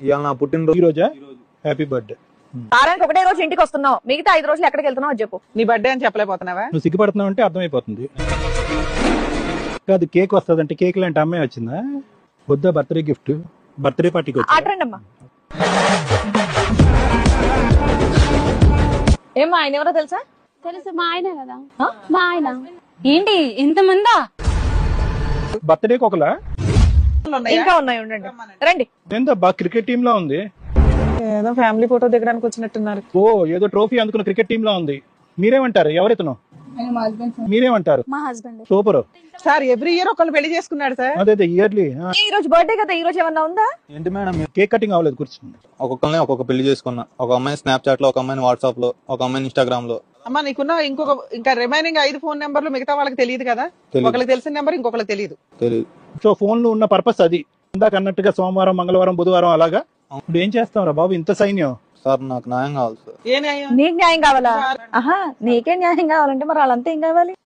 ఇవాళ నా పుట్టినరోజు. ఈ రోజా? Happy birthday. వారానికి ఒకటే రోజు ఇంటికి వస్తున్నావు, మిగతా 5 రోజులు ఎక్కడికి వెళ్తున్నావు అది చెప్పు. నీ బర్త్డే అని చెప్పలేకపోతున్నావా? నువ్వు సిగ్గుపడుతున్నావు అంటే అర్థమైపోతుంది. కాదు, కేక్ వస్తుంది అంటే కేక్ లాంటి అమ్మాయి వచ్చిందా? వద్దా బర్త్డే గిఫ్ట్? బర్త్డే పార్టీకి వచ్చి ఆటరండి అమ్మా. ఏమ్మా ఆయన ఎవరో తెలుసా? తెలుసు, మా ఆయన కదా. ఆ? మా ఆయన. ఏంటి ఇంతమందా? బర్త్డేకి ఒకలా ఇంకా ఉన్నాయి, ఉండండి రండి. ఏందబ్బా క్రికెట్ టీమ్ లా ఉంది. ఏదో ఫ్యామిలీ ఫోటో దిగడానికి వచ్చినట్టున్నారు. ఓ ఏదో ట్రోఫీ అందుకున్న క్రికెట్ టీమ్ లా ఉంది. మీరేమంటారు? ఎవరైతును మీరేమంటారు? మా husband. Super sir every year ఒకళ్ళు పెళ్లి చేసుకున్నాడు సార్. అదే ఇయర్లీ. ఈ రోజు బర్త్డే కదా, ఈ రోజు ఏమన్నా ఉందా? ఏంటి మేడం కేక్ కటింగ్ అవ్వలేదు, కూర్చోండి. ఒక్కొక్కరిని ఒక్కొక్క పెళ్లి చేసుకున్నా. ఒక అమ్మాయి స్నాప్చాట్ లో, ఒక అమ్మాయిని వాట్సాప్ లో, ఒక అమ్మాయిని ఇన్స్టాగ్రామ్ లో. అమ్మా నీకున్న ఇంకా రిమైనింగ్ 5 ఫోన్ నెంబర్లు మిగతా వాళ్ళకి తెలియదు కదా. తెలీదు. ఒకరికి తెలిసిన నెంబర్ ఇంకొకరికి తెలియదు. తెలియదు. సో ఫోన్ లో ఉన్న పర్పస్ అది. ఇందాక అన్నట్టుగా సోమవారం, మంగళవారం, బుధవారం అలాగా. ఇప్పుడు ఏం చేస్తాం రా బాబు, ఇంత సైన్యం. సార్ నాకు న్యాయం కావాలి సార్. ఏ న్యాయం? నీకు న్యాయం కావాలా? ఆహా, నీకే న్యాయం కావాలంటే మరి వాళ్ళంతా ఏం కావాలి?